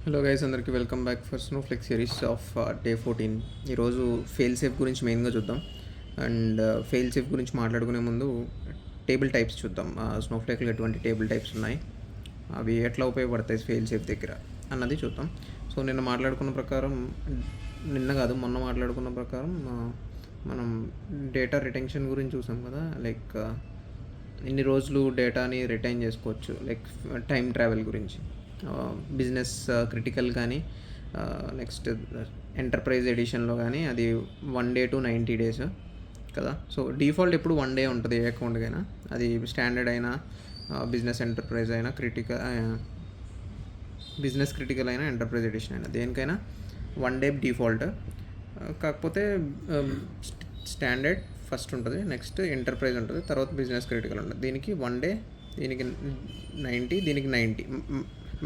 Hello guys, అందరికీ welcome back for Snowflake series of day 14. ఈరోజు fail safe గురించి మెయిన్గా చూద్దాం. అండ్ ఫెయిల్ సేఫ్ గురించి మాట్లాడుకునే ముందు టేబుల్ టైప్స్ చూద్దాం. స్నోఫ్లేక్లో ఎటువంటి టేబుల్ టైప్స్ ఉన్నాయి, అవి ఎట్లా ఉపయోగపడతాయి ఫెయిల్ సేఫ్ దగ్గర అన్నది చూద్దాం. సో మొన్న మాట్లాడుకున్న ప్రకారం మనం డేటా రిటెన్షన్ గురించి చూసాం కదా. లైక్ ఇన్ని రోజులు డేటాని రిటైన్ చేసుకోవచ్చు, లైక్ టైం ట్రావెల్ గురించి, బిజినెస్ క్రిటికల్ కానీ, నెక్స్ట్ ఎంటర్ప్రైజ్ ఎడిషన్లో కానీ అది 1 day to 90 days కదా. సో డిఫాల్ట్ ఎప్పుడు 1 day ఉంటుంది ఏ అకౌంట్కైనా, అది స్టాండర్డ్ అయినా, బిజినెస్ ఎంటర్ప్రైజ్ అయినా, బిజినెస్ క్రిటికల్ అయినా, ఎంటర్ప్రైజ్ ఎడిషన్ అయినా, దేనికైనా 1 day డిఫాల్ట్. కాకపోతే స్టాండర్డ్ ఫస్ట్ ఉంటుంది, నెక్స్ట్ ఎంటర్ప్రైజ్ ఉంటుంది, తర్వాత బిజినెస్ క్రిటికల్ ఉంటుంది. దీనికి 1 day, దీనికి 90, దీనికి 90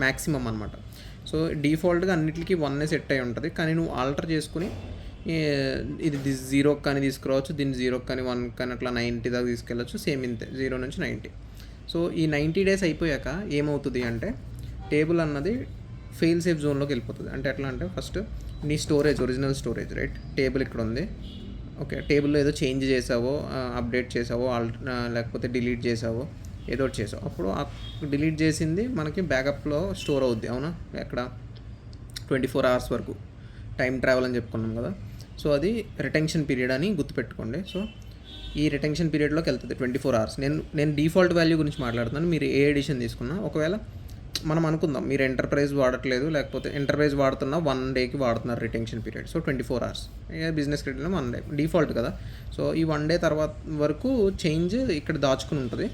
మ్యాక్సిమం అనమాట. సో డిఫాల్ట్గా అన్నిటికీ 1 సెట్ అయి ఉంటుంది. కానీ నువ్వు ఆల్టర్ చేసుకుని ఇది 0 కానీ తీసుకురావచ్చు, దీన్ని 0 కానీ 1 కానీ అట్లా 90 దాకా తీసుకెళ్ళచ్చు. సేమ్ ఇంతే, 0 నుంచి 90. సో ఈ 90 days అయిపోయాక ఏమవుతుంది అంటే, టేబుల్ అన్నది ఫెయిల్ సేఫ్ జోన్లోకి వెళ్ళిపోతుంది. అంటే ఎట్లా అంటే, ఫస్ట్ నీ storage, original storage, right, table ఇక్కడ ఉంది. ఓకే, టేబుల్లో ఏదో చేంజ్ చేసావో, అప్డేట్ చేసావో, లేకపోతే డిలీట్ చేసావో, ఏదో ఒకటి చేసావు, అప్పుడు డిలీట్ చేసింది మనకి బ్యాకప్లో స్టోర్ అవుద్ది. అవునా, ఎక్కడ 24 hours వరకు టైం ట్రావెల్ అని చెప్పుకున్నాం కదా. సో అది రిటెన్షన్ పీరియడ్ అని గుర్తుపెట్టుకోండి. సో ఈ రిటెన్షన్ పీరియడ్లోకి వెళ్తుంది 24 hours. నేను డిఫాల్ట్ వాల్యూ గురించి మాట్లాడుతున్నాను. మీరు ఏ ఎడిషన్ తీసుకున్నా, ఒకవేళ మనం అనుకుందాం మీరు ఎంటర్ప్రైజ్ వాడట్లేదు, లేకపోతే ఎంటర్ప్రైజ్ వాడుతున్నా 1 dayకి వాడుతున్నారు retention period. So 24 hours. Business క్రెడిట్లో 1 day డిఫాల్ట్ కదా. సో ఈ 1 day తర్వాత వరకు చేంజ్ ఇక్కడ దాచుకుని ఉంటుంది.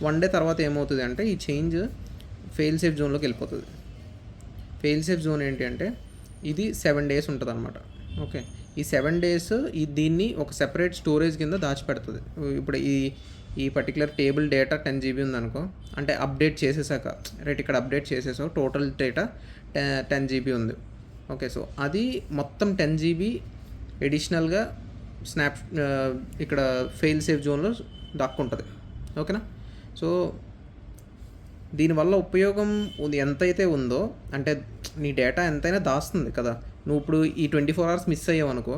1 day తర్వాత ఏమవుతుంది అంటే, ఈ చేంజ్ ఫెయిల్ సేఫ్ జోన్లోకి వెళ్ళిపోతుంది. ఫెయిల్ సేఫ్ జోన్ ఏంటి అంటే, ఇది 7 days ఉంటుంది అనమాట. ఓకే, ఈ 7 days దీన్ని ఒక సెపరేట్ స్టోరేజ్ కింద దాచిపెడుతుంది. ఇప్పుడు ఈ పర్టికులర్ టేబుల్ డేటా 10 GB ఉందనుకో, అంటే అప్డేట్ చేసేసాక, రైట్, ఇక్కడ అప్డేట్ చేసేసావు, టోటల్ డేటా 10 GB ఉంది. ఓకే, సో అది మొత్తం 10 GB ఎడిషనల్గా ఇక్కడ ఫెయిల్ సేఫ్ జోన్లో దాక్కుంటుంది. ఓకేనా. సో దీనివల్ల ఉపయోగం ఎంతైతే ఉందో, అంటే నీ డేటా ఎంతైనా దాస్తుంది కదా. నువ్వు ఇప్పుడు ఈ 24 hours మిస్ అయ్యావు అనుకో,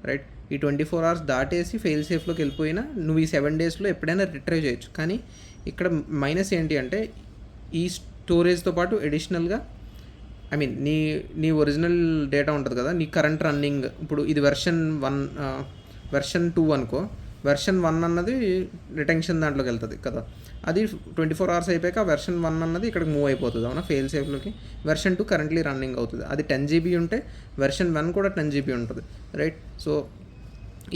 రైట్, ఈ 24 hours దాటేసి ఫెయిల్ సేఫ్లోకి వెళ్ళిపోయినా నువ్వు ఈ 7 daysలో ఎప్పుడైనా రిట్రైవ్ చేయొచ్చు. కానీ ఇక్కడ మైనస్ ఏంటి అంటే, ఈ స్టోరేజ్తో పాటు అడిషనల్గా, ఐ మీన్ నీ ఒరిజినల్ డేటా ఉంటుంది కదా, నీ కరెంట్ రన్నింగ్, ఇప్పుడు ఇది వెర్షన్ 2 అనుకో, వెర్షన్ 1 అన్నది రిటెన్షన్ దాంట్లోకి వెళ్తుంది కదా. అది 24 hours అయిపోయాక వెర్షన్ 1 అన్నది ఇక్కడికి మూవ్ అయిపోతుంది. అవునా, ఫెయిల్ సేఫ్లోకి. వెర్షన్ 2 కరెంట్లీ రన్నింగ్ అవుతుంది. అది 10 GB ఉంటే వెర్షన్ 1 కూడా 10 GB ఉంటుంది, రైట్. సో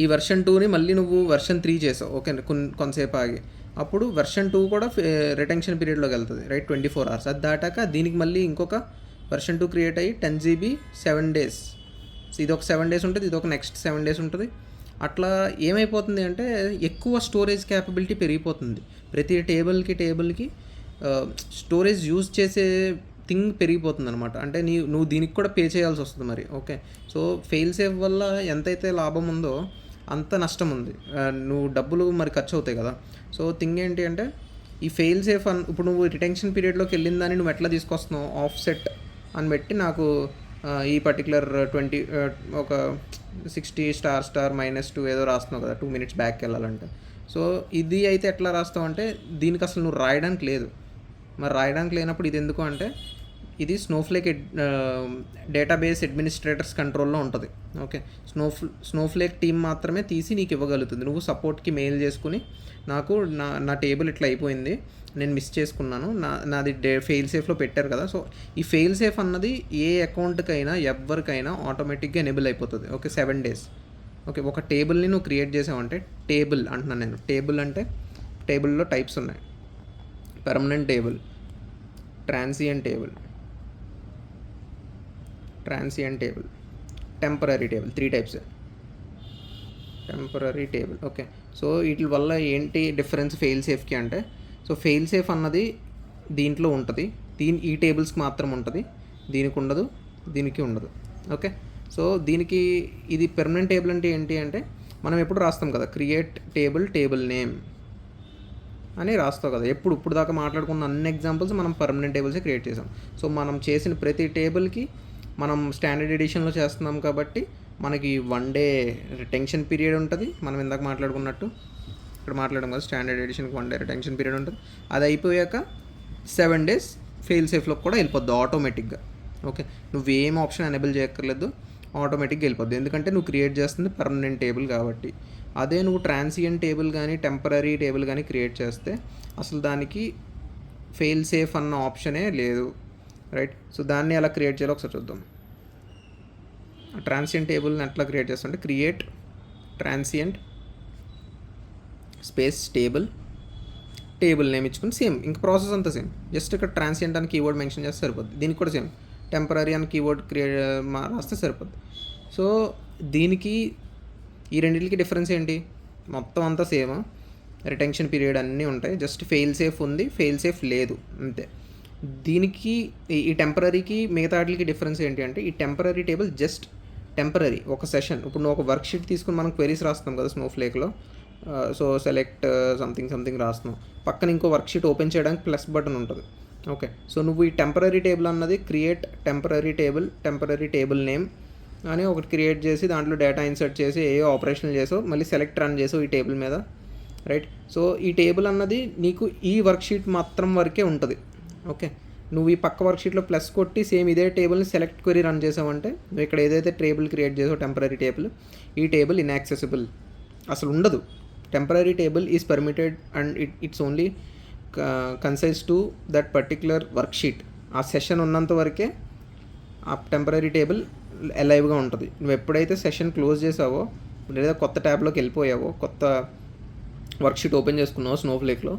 ఈ వెర్షన్ 2ని మళ్ళీ నువ్వు వెర్షన్ 3 చేసావు, ఓకే, కొంతసేపు ఆగి, అప్పుడు వెర్షన్ 2 కూడా రిటెన్షన్ పీరియడ్లోకి వెళ్తుంది, రైట్, 24 hours. అది దాటాక దీనికి మళ్ళీ ఇంకొక వెర్షన్ 2 క్రియేట్ అయ్యి 10 GB 7 days. ఇది ఒక 7 days ఉంటుంది, ఇది ఒక నెక్స్ట్ 7 days ఉంటుంది. అట్లా ఏమైపోతుంది అంటే, ఎక్కువ స్టోరేజ్ క్యాపబిలిటీ పెరిగిపోతుంది. ప్రతి టేబుల్కి స్టోరేజ్ యూజ్ చేసే థింగ్ పెరిగిపోతుంది అనమాట. అంటే నువ్వు దీనికి కూడా పే చేయాల్సి వస్తుంది మరి. ఓకే, సో ఫెయిల్ సేఫ్ వల్ల ఎంతైతే లాభం ఉందో అంత నష్టం ఉంది. నువ్వు డబ్బులు మరి ఖర్చు అవుతాయి కదా. సో థింగ్ ఏంటి అంటే, ఈ ఫెయిల్ సేఫ్ ఇప్పుడు నువ్వు రిటెన్షన్ పీరియడ్లోకి వెళ్ళిన దాన్ని నువ్వు ఎట్లా తీసుకొస్తున్నావు, ఆఫ్ సెట్ అని పెట్టి నాకు ఈ పర్టికులర్ 20 ఒక 60 స్టార్ -2 ఏదో రాస్తున్నావు కదా 2 minutes బ్యాక్కి వెళ్ళాలంటే. సో ఇది అయితే ఎట్లా రాస్తావు అంటే, దీనికి అసలు నువ్వు రాయడానికి లేదు. మరి రాయడానికి లేనప్పుడు ఇది ఎందుకు అంటే, ఇది స్నోఫ్లేక్ డేటాబేస్ అడ్మినిస్ట్రేటర్స్ కంట్రోల్లో ఉంటుంది. ఓకే, స్నోఫ్లేక్ టీం మాత్రమే తీసి నీకు ఇవ్వగలుగుతుంది. నువ్వు సపోర్ట్కి మెయిల్ చేసుకుని, నాకు నా టేబుల్ ఇట్లా అయిపోయింది, నేను మిస్ చేసుకున్నాను, నాది ఫెయిల్ సేఫ్లో పెట్టారు కదా. సో ఈ ఫెయిల్ సేఫ్ అన్నది ఏ అకౌంట్కైనా ఎవరికైనా ఆటోమేటిక్గా ఎనేబుల్ అయిపోతుంది. Okay, 7 days. ఓకే, ఒక టేబుల్ని నువ్వు క్రియేట్ చేసావంటే, టేబుల్ అంటున్నాను నేను. టేబుల్ అంటే టేబుల్లో టైప్స్ ఉన్నాయి. Permanent table, transient table, temporary table, 3 types. Temporary table. Okay, so వీటి వల్ల ఏంటి డిఫరెన్స్ ఫెయిల్ సేఫ్కి అంటే, సో ఫెయిల్ సేఫ్ అన్నది దీంట్లో ఉంటుంది, ఈ టేబుల్స్కి మాత్రం ఉంటుంది, దీనికి ఉండదు, దీనికి ఉండదు. ఓకే, సో దీనికి ఇది పెర్మనెంట్ టేబుల్ అంటే ఏంటి అంటే, మనం ఎప్పుడు రాస్తాం కదా, క్రియేట్ టేబుల్ నేమ్ అని రాస్తావు కదా. ఇప్పుడు దాకా మాట్లాడుకున్న అన్ని ఎగ్జాంపుల్స్ మనం పర్మనెంట్ టేబుల్సే క్రియేట్ చేసాం. సో మనం చేసిన ప్రతి టేబుల్కి మనం స్టాండర్డ్ ఎడిషన్లో చేస్తున్నాం కాబట్టి మనకి 1 డే రిటెన్షన్ పీరియడ్ ఉంటుంది. మనం ఇందాక మాట్లాడుకున్నట్టు ఇక్కడ మాట్లాడడం కదా, స్టాండర్డ్ ఎడిషన్కి 1 డే రిటెన్షన్ పీరియడ్ ఉంటుంది. అది అయిపోయాక 7 days ఫెయిల్ సేఫ్లోకి కూడా వెళ్ళిపోద్ది ఆటోమేటిక్గా. ఓకే, నువ్వేం ఆప్షన్ ఎనేబుల్ చేయక్కర్లేదు, ఆటోమేటిక్గా వెళ్ళిపోద్ది. ఎందుకంటే నువ్వు క్రియేట్ చేస్తుంది పర్మనెంట్ టేబుల్ కాబట్టి. అదే నువ్వు ట్రాన్సియంట్ టేబుల్ కానీ టెంపరీ టేబుల్ కానీ క్రియేట్ చేస్తే అసలు దానికి ఫెయిల్ సేఫ్ అన్న ఆప్షనే లేదు, రైట్? సో దాన్ని ఎలా క్రియేట్ చేయాలో ఒకసారి చూద్దాం. ట్రాన్సియంట్ టేబుల్ని ఎట్లా క్రియేట్ చేస్తుంటే create transient space table name ఇచ్చుకుని సేమ్ ఇంకా ప్రాసెస్ అంతా సేమ్. జస్ట్ ఇక్కడ ట్రాన్సియంట్ అని కీవర్డ్ మెన్షన్ చేస్తే సరిపోద్ది. దీనికి కూడా సేమ్ టెంపరీ అని కీవర్డ్ రాస్తే సరిపోద్ది. సో దీనికి ఈ రెండింటికి డిఫరెన్స్ ఏంటి? మొత్తం అంతా సేమ్, రిటెన్షన్ పీరియడ్ అన్నీ ఉంటాయి, జస్ట్ ఫెయిల్ సేఫ్ ఉంది, ఫెయిల్ సేఫ్ లేదు, అంతే. దీనికి ఈ టెంపరీకి మిగతా వాటికి డిఫరెన్స్ ఏంటి అంటే ఈ టెంపరీ టేబుల్ జస్ట్ టెంపరీ ఒక సెషన్. ఇప్పుడు నువ్వు ఒక వర్క్ షీట్ తీసుకుని మనం క్వెరీస్ రాస్తాం కదా స్నోఫ్లేక్లో. సో సెలెక్ట్ సంథింగ్ రాస్తున్నాం, పక్కన ఇంకో వర్క్ షీట్ ఓపెన్ చేయడానికి ప్లస్ బటన్ ఉంటుంది. ఓకే, సో నువ్వు ఈ టెంపరీ టేబుల్ అన్నది క్రియేట్ టెంపరీ టేబుల్ నేమ్ అని ఒకటి క్రియేట్ చేసి దాంట్లో డేటా ఇన్సర్ట్ చేసి ఏ ఆపరేషన్లు చేసావు, మళ్ళీ సెలెక్ట్ రన్ చేసావు ఈ టేబుల్ మీద, రైట్? సో ఈ టేబుల్ అన్నది నీకు ఈ వర్క్షీట్ మాత్రం వరకే ఉంటుంది. ఓకే, నువ్వు ఈ పక్క వర్క్షీట్లో ప్లస్ కొట్టి సేమ్ ఇదే టేబుల్ని సెలెక్ట్ క్వెరీ రన్ చేసావంటే నువ్వు ఇక్కడ ఏదైతే టేబుల్ క్రియేట్ చేసావు టెంపరీ టేబుల్, ఈ టేబుల్ ఇన్యాక్సెసిబుల్, అసలు ఉండదు. Temporary table is permitted and it's only concise to that particular worksheet. ఆ సెషన్ ఉన్నంత వరకే ఆ టెంపరీ టేబుల్ అలైవ్గా ఉంటుంది. నువ్వు ఎప్పుడైతే సెషన్ క్లోజ్ చేసావో లేదా కొత్త ట్యాబ్లోకి వెళ్ళిపోయావో, కొత్త వర్క్షీట్ ఓపెన్ చేసుకున్నావు స్నోఫ్లేక్లో,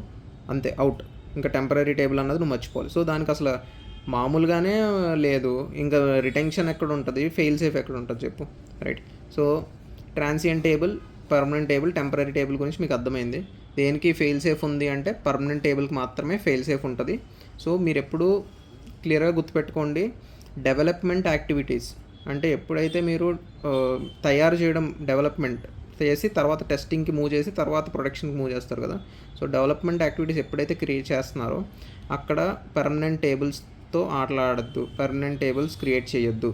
అంతే, అవుట్. ఇంకా టెంపరీ టేబుల్ అన్నది నువ్వు మర్చిపోవాలి. సో దానికి అసలు మామూలుగానే లేదు, ఇంకా రిటెన్షన్ ఎక్కడ ఉంటుంది, ఫెయిల్ సేఫ్ ఎక్కడ ఉంటుంది చెప్పు, right? So transient table, permanent table, temporary table గురించి మీకు అర్థమైంది. దేనికి ఫెయిల్ సేఫ్ ఉంది అంటే పర్మనెంట్ టేబుల్కి మాత్రమే ఫెయిల్ సేఫ్ ఉంటుంది. సో మీరు ఎప్పుడు క్లియర్గా గుర్తుపెట్టుకోండి, డెవలప్మెంట్ యాక్టివిటీస్ అంటే ఎప్పుడైతే మీరు తయారు చేయడం డెవలప్మెంట్ చేసి తర్వాత టెస్టింగ్కి మూవ్ చేసి తర్వాత ప్రొడక్షన్కి మూవ్ చేస్తారు కదా. సో డెవలప్మెంట్ యాక్టివిటీస్ ఎప్పుడైతే క్రియేట్ చేస్తున్నారో అక్కడ పర్మనెంట్ టేబుల్స్తో ఆటలాడద్దు, పర్మనెంట్ టేబుల్స్ క్రియేట్ చేయొద్దు,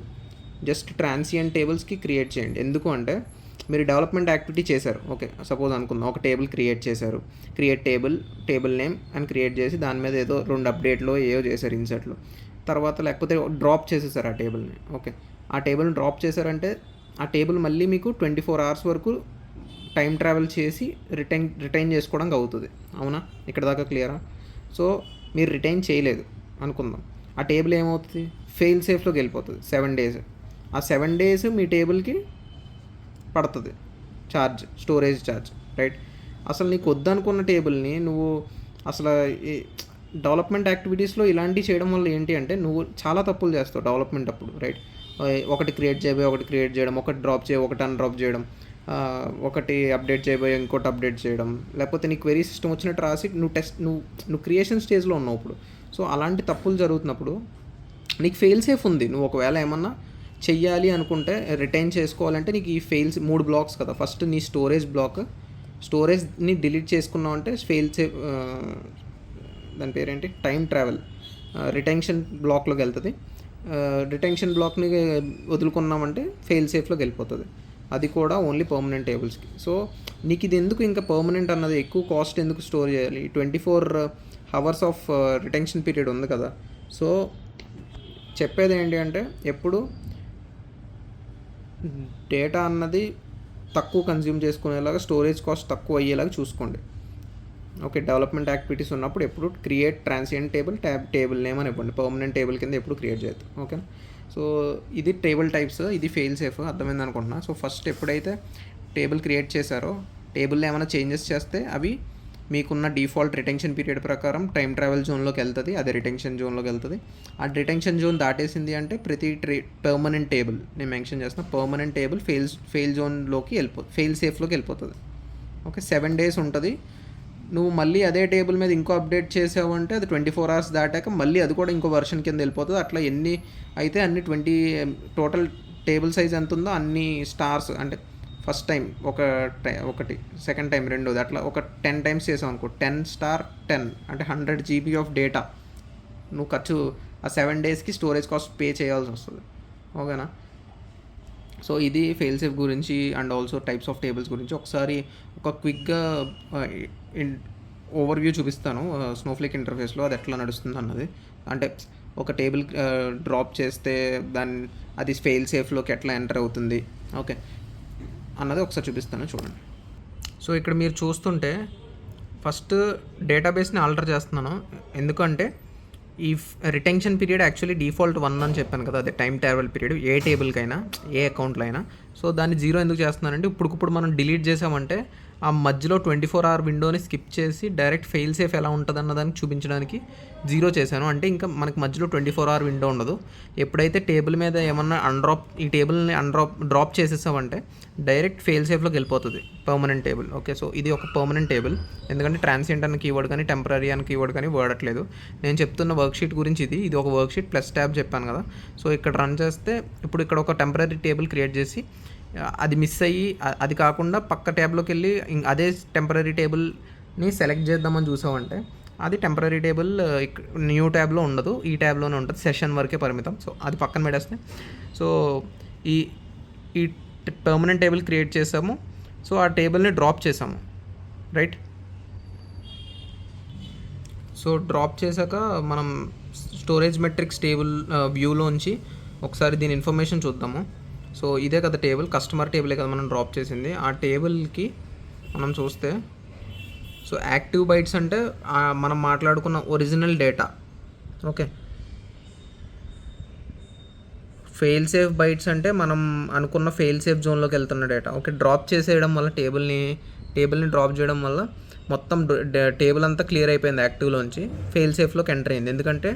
జస్ట్ ట్రాన్సియంట్ టేబుల్స్కి క్రియేట్ చేయండి. ఎందుకు అంటే మీరు డెవలప్మెంట్ యాక్టివిటీ చేశారు, ఓకే, సపోజ్ అనుకుందాం ఒక టేబుల్ క్రియేట్ చేశారు, క్రియేట్ టేబుల్ నేమ్ అని క్రియేట్ చేసి దాని మీద ఏదో 2 అప్డేట్లో ఏవో చేశారు ఇన్సర్ట్లు, తర్వాత లేకపోతే డ్రాప్ చేసేసారు ఆ టేబుల్ని. ఓకే, ఆ టేబుల్ని డ్రాప్ చేశారంటే ఆ టేబుల్ మళ్ళీ మీకు 24 hours వరకు టైం ట్రావెల్ చేసి రిటైన్ చేసుకోవడానికి అవుతుంది. అవునా? ఇక్కడ దాకా క్లియరా? సో మీరు రిటైన్ చేయలేదు అనుకుందాం, ఆ టేబుల్ ఏమవుతుంది, ఫెయిల్ సేఫ్లోకి వెళ్ళిపోతుంది 7 days. ఆ 7 days మీ టేబుల్కి పడుతుంది స్టోరేజ్ ఛార్జ్, రైట్? అసలు నీకు వద్దనుకున్న టేబుల్ని నువ్వు అసలు డెవలప్మెంట్ యాక్టివిటీస్లో ఇలాంటివి చేయడం వల్ల ఏంటి అంటే నువ్వు చాలా తప్పులు చేస్తావు డెవలప్మెంట్ అప్పుడు, రైట్? ఒకటి క్రియేట్ చేయబోయి ఒకటి క్రియేట్ చేయడం, ఒకటి డ్రాప్ చేయ ఒకటి అన్డ్రాప్ చేయడం, ఒకటి అప్డేట్ చేయబోయి ఇంకోటి అప్డేట్ చేయడం, లేకపోతే నీ క్వెరీ సిస్టమ్ వచ్చినట్టు రాసి నువ్వు క్రియేషన్ స్టేజ్లో ఉన్నావు ఇప్పుడు. సో అలాంటి తప్పులు జరుగుతున్నప్పుడు నీకు ఫెయిల్ సేఫ్ ఉంది. నువ్వు ఒకవేళ ఏమన్నా చెయ్యాలి అనుకుంటే రిటైన్ చేసుకోవాలంటే నీకు ఈ 3 blocks కదా. ఫస్ట్ నీ స్టోరేజ్ని డిలీట్ చేసుకున్నావు అంటే ఫెయిల్ సేఫ్, దాని పేరేంటి, టైం ట్రావెల్ రిటెన్షన్ బ్లాక్లోకి వెళ్తుంది. రిటెన్షన్ బ్లాక్ని వదులుకున్నామంటే ఫెయిల్ సేఫ్లోకి వెళ్ళిపోతుంది. అది కూడా ఓన్లీ పర్మనెంట్ టేబుల్స్కి. సో నీకు ఇది ఎందుకు ఇంకా పర్మనెంట్ అన్నది ఎక్కువ కాస్ట్ ఎందుకు స్టోర్ చేయాలి? 24 hours ఆఫ్ రిటెన్షన్ పీరియడ్ ఉంది కదా. సో చెప్పేది ఏంటి అంటే ఎప్పుడు డేటా అన్నది తక్కువ కన్జ్యూమ్ చేసుకునేలాగా, స్టోరేజ్ కాస్ట్ తక్కువ అయ్యేలాగా చూసుకోండి. ఓకే, డెవలప్మెంట్ యాక్టివిటీస్ ఉన్నప్పుడు ఎప్పుడు క్రియేట్ ట్రాన్సియంట్ టేబుల్ నేమ్ అని ఇవ్వండి, పర్మనెంట్ టేబుల్ కింద ఎప్పుడు క్రియేట్ చేయొద్దు. ఓకే, సో ఇది టేబుల్ టైప్స్, ఇది ఫెయిల్ సేఫ్, అర్థమైంది అనుకుంటున్నా. సో ఫస్ట్ ఎప్పుడైతే టేబుల్ క్రియేట్ చేశారో టేబుల్లో ఏమైనా చేంజెస్ చేస్తే అవి మీకున్న డిఫాల్ట్ రిటెన్షన్ పీరియడ్ ప్రకారం టైం ట్రావెల్ జోన్లోకి వెళ్తుంది, అదే రిటెన్షన్ జోన్లోకి వెళ్తుంది. ఆ రిటెన్షన్ జోన్ దాటేసింది అంటే ప్రతి పర్మనెంట్ టేబుల్, నేను మెన్షన్ చేస్తున్నా, పర్మనెంట్ టేబుల్ ఫెయిల్ జోన్లోకి ఫెయిల్ సేఫ్లోకి వెళ్ళిపోతుంది. ఓకే, 7 days ఉంటుంది. నువ్వు మళ్ళీ అదే టేబుల్ మీద ఇంకో అప్డేట్ చేసావు అంటే అది 24 hours దాటాక మళ్ళీ అది కూడా ఇంకో వర్షన్ కింద వెళ్ళిపోతుంది. అట్లా ఎన్ని అయితే అన్ని టోటల్ టేబుల్ సైజ్ ఎంత ఉందో అన్ని స్టార్స్, అంటే ఫస్ట్ టైం ఒకటి, సెకండ్ టైం రెండోది, అట్లా ఒక 10 times చేసావు అనుకో, 10 star 10 అంటే 100 GB ఆఫ్ డేటా నువ్వు ఖర్చు ఆ 7 daysకి స్టోరేజ్ కాస్ట్ పే చేయాల్సి వస్తుంది. ఓకేనా. సో ఇది ఫెయిల్ సేఫ్ గురించి and also types of tables గురించి ఒకసారి ఒక క్విక్గా ఓవర్వ్యూ చూపిస్తాను స్నోఫ్లేక్ ఇంటర్ఫేస్లో అది ఎట్లా నడుస్తుంది అన్నది. అంటే ఒక టేబుల్ డ్రాప్ చేస్తే అది ఫెయిల్ సేఫ్లోకి ఎట్లా ఎంటర్ అవుతుంది ఓకే అన్నది ఒకసారి చూపిస్తాను చూడండి. సో ఇక్కడ మీరు చూస్తుంటే ఫస్ట్ డేటాబేస్ని ఆల్టర్ చేస్తున్నాను, ఎందుకంటే ఈ రిటెన్షన్ పీరియడ్ యాక్చువల్లీ డిఫాల్ట్ 1 అని చెప్పాను కదా, అదే టైం ట్రావెల్ పీరియడ్ ఏ టేబుల్కైనా ఏ అకౌంట్లో అయినా. సో దాన్ని 0 ఎందుకు చేస్తున్నానంటే ఇప్పుడు మనం డిలీట్ చేసామంటే ఆ మధ్యలో 24 hour విండోని స్కిప్ చేసి డైరెక్ట్ ఫెయిల్ సేఫ్ ఎలా ఉంటుంది అన్నదానికి చూపించడానికి 0 చేశాను. అంటే ఇంకా మనకి మధ్యలో 24 hour విండో ఉండదు. ఎప్పుడైతే టేబుల్ మీద ఏమన్నా ఈ టేబుల్ని డ్రాప్ చేసేసామంటే డైరెక్ట్ ఫెయిల్ సేఫ్లోకి వెళ్ళిపోతుంది పర్మనెంట్ టేబుల్. ఓకే, సో ఇది ఒక పర్మనెంట్ టేబుల్, ఎందుకంటే ట్రాన్సియంట్ అన్న కీవర్డ్ కానీ టెంపరీ అన్న కీవర్డ్ కానీ వాడట్లేదు. నేను చెప్తున్న వర్క్షీట్ గురించి ఇది ఒక వర్క్షీట్ ప్లస్ ట్యాబ్ చెప్పాను కదా. సో ఇక్కడ రన్ చేస్తే ఇప్పుడు ఇక్కడ ఒక టెంపరీ టేబుల్ క్రియేట్ చేసి అది మిస్ అయ్యి అది కాకుండా పక్క ట్యాబ్లోకి వెళ్ళి అదే టెంపరీ టేబుల్ని సెలెక్ట్ చేద్దామని చూసామంటే అది టెంపరీ టేబుల్ న్యూ ట్యాబ్లో ఉండదు, ఈ ట్యాబ్లోనే ఉంటుంది, సెషన్ వరకే పరిమితం. సో అది పక్కన పెట్టేస్తే సో ఈ పర్మనెంట్ టేబుల్ క్రియేట్ చేసాము. సో ఆ టేబుల్ని డ్రాప్ చేసాము, రైట్. సో డ్రాప్ చేశాక మనం స్టోరేజ్ మెట్రిక్స్ టేబుల్ వ్యూలోంచి ఒకసారి దీని ఇన్ఫర్మేషన్ చూద్దాము. సో ఇదే కదా టేబుల్, కస్టమర్ టేబులే కదా మనం డ్రాప్ చేసింది. ఆ టేబుల్కి మనం చూస్తే సో యాక్టివ్ బైట్స్ అంటే మనం మాట్లాడుకున్న original data. Okay, fail safe bytes అంటే మనం అనుకున్న ఫెయిల్ సేఫ్ జోన్లోకి వెళ్తున్న డేటా. ఓకే, డ్రాప్ చేసేయడం వల్ల టేబుల్ని డ్రాప్ చేయడం వల్ల మొత్తం టేబుల్ అంతా క్లియర్ అయిపోయింది యాక్టివ్లోంచి, ఫెయిల్ సేఫ్లోకి ఎంటర్ అయింది. ఎందుకంటే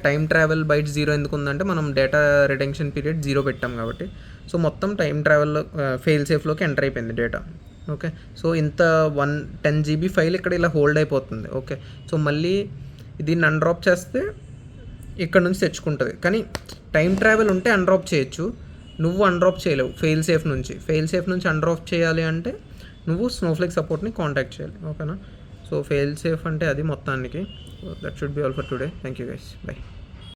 టైం ట్రావెల్ బైట్స్ 0 ఎందుకు ఉందంటే మనం డేటా రిటెన్షన్ పీరియడ్ 0 పెట్టాం కాబట్టి. సో మొత్తం టైం ట్రావెల్లో ఫెయిల్ సేఫ్లోకి ఎంటర్ అయిపోయింది డేటా. ఓకే, సో ఇంత 10 GB ఫైల్ ఇక్కడ ఇలా హోల్డ్ అయిపోతుంది. ఓకే, సో మళ్ళీ దీన్ని అన్డ్రాప్ చేస్తే ఇక్కడ నుంచి తెచ్చుకుంటుంది. కానీ టైం ట్రావెల్ ఉంటే అన్డ్రాప్ చేయొచ్చు, నువ్వు అన్డ్రాప్ చేయలేవు ఫెయిల్ సేఫ్ నుంచి అన్డ్రాప్ చేయాలి అంటే నువ్వు స్నోఫ్లేక్ సపోర్ట్ని కాంటాక్ట్ చేయాలి. ఓకేనా. సో ఫెయిల్ సేఫ్ అంటే అది మొత్తానికి. That should be all for today. Thank you guys, by.